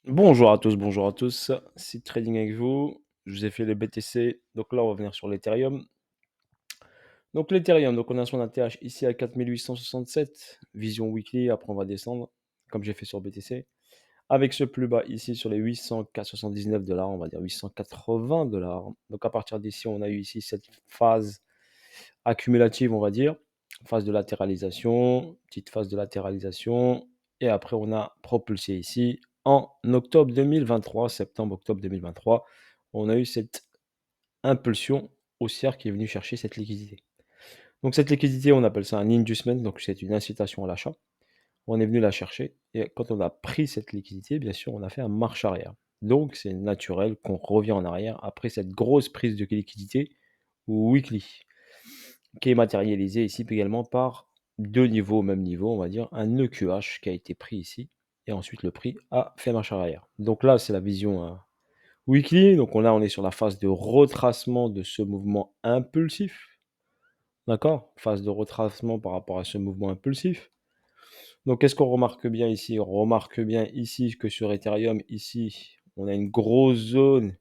Bonjour à tous, c'est Trading avec vous. Je vous ai fait le BTC, donc là on va venir sur l'Ethereum. Donc l'Ethereum, donc on a son ATH ici à 4867, vision weekly, après on va descendre, comme j'ai fait sur BTC. Avec ce plus bas ici sur les 879 $, on va dire 880 $. Donc à partir d'ici, on a eu ici cette phase accumulative, on va dire, phase de latéralisation, petite phase de latéralisation, et après on a propulsé ici en octobre 2023, septembre-octobre 2023, on a eu cette impulsion haussière qui est venue chercher cette liquidité. Donc cette liquidité, on appelle ça un inducement, donc c'est une incitation à l'achat. On est venu la chercher, et quand on a pris cette liquidité, bien sûr, on a fait un marche arrière. Donc c'est naturel qu'on revient en arrière après cette grosse prise de liquidité weekly, qui est matérialisé ici également par deux niveaux au même niveau, on va dire, un EQH qui a été pris ici, et ensuite le prix a fait marche arrière. Donc là, c'est la vision weekly, donc on est sur la phase de retracement de ce mouvement impulsif, d'accord? Phase de retracement par rapport à ce mouvement impulsif. Donc qu'est-ce qu'on remarque bien ici? On remarque bien ici que sur Ethereum, ici, on a une grosse zone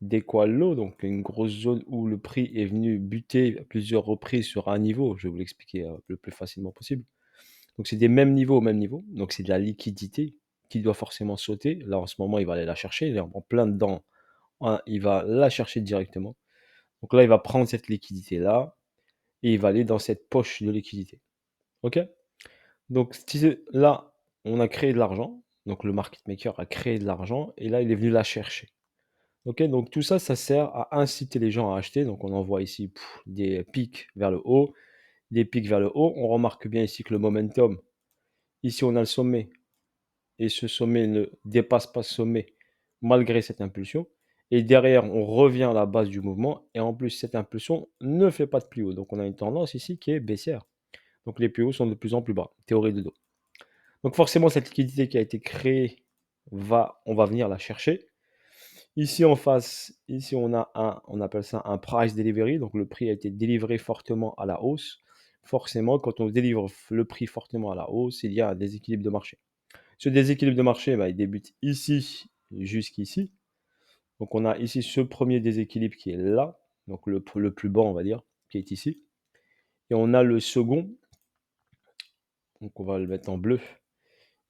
d'équal low, donc une grosse zone où le prix est venu buter à plusieurs reprises sur un niveau. Je vais vous l'expliquer le plus facilement possible. Donc c'est des mêmes niveaux au même niveau. Donc c'est de la liquidité qui doit forcément sauter. Là en ce moment, il va aller la chercher. Il est en plein dedans. Hein, il va la chercher directement. Donc là, il va prendre cette liquidité-là et il va aller dans cette poche de liquidité. OK? Donc là, on a créé de l'argent. Donc le market maker a créé de l'argent et là, il est venu la chercher. OK, donc tout ça, ça sert à inciter les gens à acheter. Donc on en voit ici des pics vers le haut, des pics vers le haut. On remarque bien ici que le momentum, ici on a le sommet, et ce sommet ne dépasse pas ce sommet malgré cette impulsion. Et derrière, on revient à la base du mouvement, et en plus, cette impulsion ne fait pas de plus haut. Donc on a une tendance ici qui est baissière. Donc les plus hauts sont de plus en plus bas, théorie de dos. Donc forcément, cette liquidité qui a été créée, on va venir la chercher. Ici en face, ici on appelle ça un price delivery, donc le prix a été délivré fortement à la hausse. Forcément, quand on délivre le prix fortement à la hausse, il y a un déséquilibre de marché. Ce déséquilibre de marché, il débute ici jusqu'ici. Donc on a ici ce premier déséquilibre qui est là, donc le plus bas on va dire, qui est ici. Et on a le second, donc on va le mettre en bleu.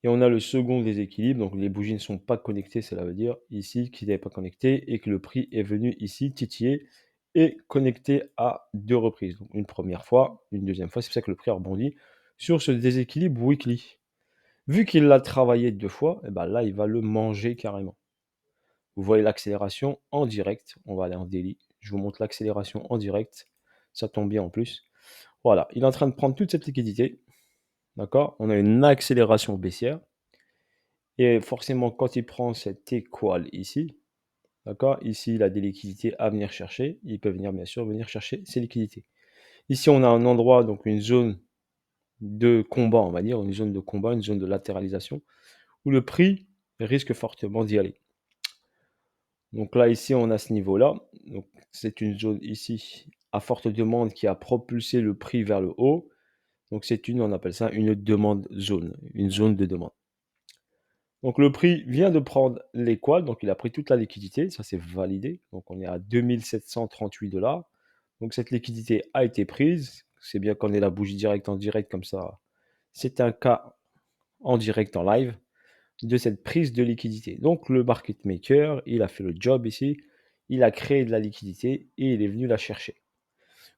Et on a le second déséquilibre, donc les bougies ne sont pas connectées, cela veut dire ici qu'il n'est pas connecté et que le prix est venu ici titiller et connecté à deux reprises. Donc une première fois, une deuxième fois, c'est pour ça que le prix a rebondi sur ce déséquilibre weekly. Vu qu'il l'a travaillé deux fois, et ben là, il va le manger carrément. Vous voyez l'accélération en direct. On va aller en daily. Je vous montre l'accélération en direct. Ça tombe bien en plus. Voilà, il est en train de prendre toute cette liquidité. D'accord? On a une accélération baissière. Et forcément, quand il prend cette équal ici, d'accord? Ici, il a des liquidités à venir chercher. Il peut venir, bien sûr, venir chercher ces liquidités. Ici, on a un endroit, donc une zone de combat, on va dire, une zone de combat, une zone de latéralisation, où le prix risque fortement d'y aller. Donc là, ici, on a ce niveau-là. Donc c'est une zone ici à forte demande qui a propulsé le prix vers le haut. Donc on appelle ça une demande zone, une zone de demande. Donc le prix vient de prendre l'équal, donc il a pris toute la liquidité, ça c'est validé. Donc on est à 2738 $. Donc cette liquidité a été prise. C'est bien qu'on ait la bougie directe en direct comme ça. C'est un cas en direct en live de cette prise de liquidité. Donc le market maker, il a fait le job ici, il a créé de la liquidité et il est venu la chercher.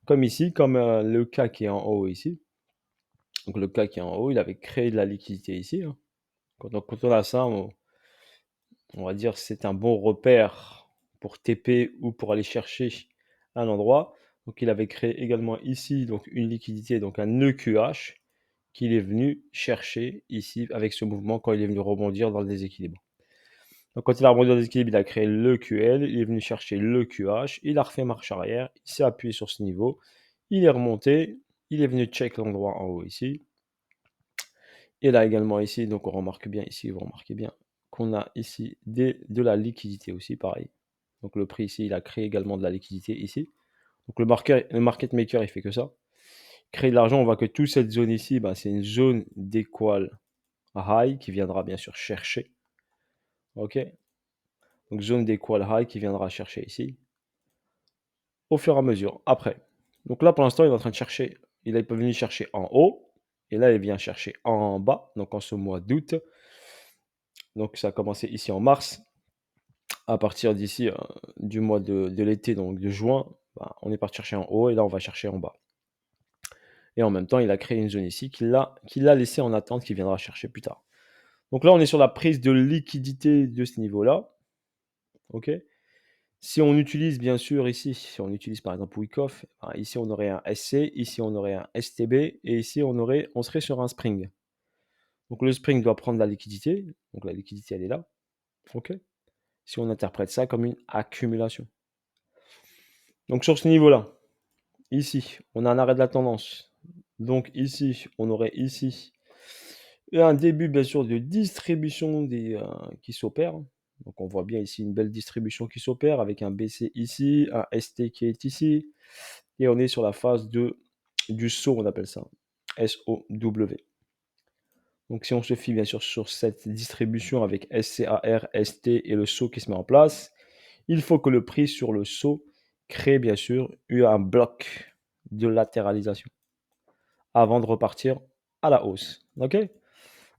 Comme ici, comme le cas qui est en haut ici. Donc le cas qui est en haut, il avait créé de la liquidité ici, hein. Quand on a ça, on va dire c'est un bon repère pour TP ou pour aller chercher un endroit. Donc il avait créé également ici donc une liquidité, donc un EQH qu'il est venu chercher ici avec ce mouvement quand il est venu rebondir dans le déséquilibre. Donc quand il a rebondi dans le déséquilibre, il a créé le QL, il est venu chercher le QH, il a refait marche arrière, il s'est appuyé sur ce niveau, il est remonté, il est venu check l'endroit en haut ici. Et là également ici, donc on remarque bien ici, vous remarquez bien qu'on a ici de la liquidité aussi, pareil. Donc le prix ici, il a créé également de la liquidité ici. Donc le market maker, il fait que ça. Créer de l'argent, on voit que toute cette zone ici, c'est une zone d'équal high qui viendra bien sûr chercher. OK? Donc zone d'equal high qui viendra chercher ici, au fur et à mesure, après. Donc là, pour l'instant, il est en train de chercher, il est venu chercher en haut, et là, il vient chercher en bas, donc en ce mois d'août. Donc ça a commencé ici en mars. À partir d'ici, du mois de l'été, donc de juin, bah, on est parti chercher en haut et là, on va chercher en bas. Et en même temps, il a créé une zone ici qu'il a laissée en attente, qu'il viendra chercher plus tard. Donc là, on est sur la prise de liquidité de ce niveau-là, OK? Si on utilise bien sûr ici, si on utilise par exemple Wyckoff, ici on aurait un SC, ici on aurait un STB et ici on serait sur un spring. Donc le spring doit prendre la liquidité, donc la liquidité elle est là, OK? Si on interprète ça comme une accumulation. Donc sur ce niveau-là, ici, on a un arrêt de la tendance. Donc ici, on aurait ici un début bien sûr de distribution qui s'opère. Donc on voit bien ici une belle distribution qui s'opère avec un BC ici, un ST qui est ici. Et on est sur la phase du saut, on appelle ça. S-O-W. Donc si on se fie bien sûr sur cette distribution avec SCAR, ST et le saut qui se met en place, il faut que le prix sur le saut crée bien sûr un bloc de latéralisation avant de repartir à la hausse. OK?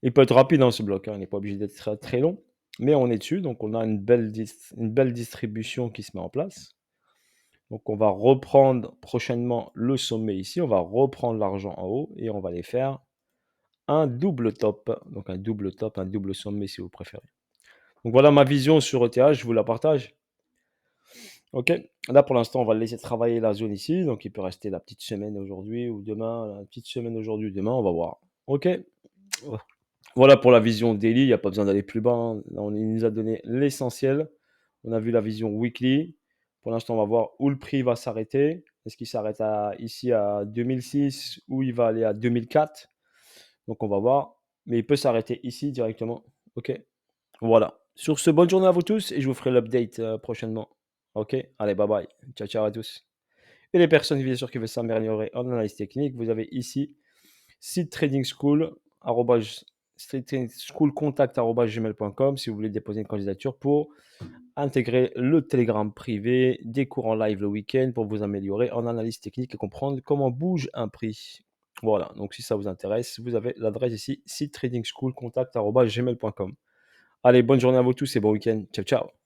Il peut être rapide dans ce bloc, hein, il n'est pas obligé d'être très, très long, mais on est dessus, donc on a une belle distribution qui se met en place. Donc on va reprendre prochainement le sommet ici, on va reprendre l'argent en haut et on va aller faire un double top. Donc un double top, un double sommet si vous préférez. Donc voilà ma vision sur ETH, je vous la partage. OK. Là pour l'instant, on va laisser travailler la zone ici. Donc il peut rester la petite semaine aujourd'hui ou demain, la petite semaine aujourd'hui ou demain, on va voir. OK. Voilà pour la vision daily, il n'y a pas besoin d'aller plus bas, hein. Là, il nous a donné l'essentiel. On a vu la vision weekly. Pour l'instant, on va voir où le prix va s'arrêter. Est-ce qu'il s'arrête ici à 2006 ou il va aller à 2004? Donc on va voir. Mais il peut s'arrêter ici directement. OK. Voilà. Sur ce, bonne journée à vous tous et je vous ferai l'update prochainement. OK. Allez, bye bye. Ciao, ciao à tous. Et les personnes bien sûr qui veulent s'améliorer en analyse technique, vous avez ici Seed Trading School, schoolcontact@gmail.com si vous voulez déposer une candidature pour intégrer le Telegram privé, des cours en live le week-end pour vous améliorer en analyse technique et comprendre comment bouge un prix. Voilà, donc si ça vous intéresse, vous avez l'adresse ici, seed trading school contact@gmail.com. Allez, bonne journée à vous tous et bon week-end. Ciao, ciao.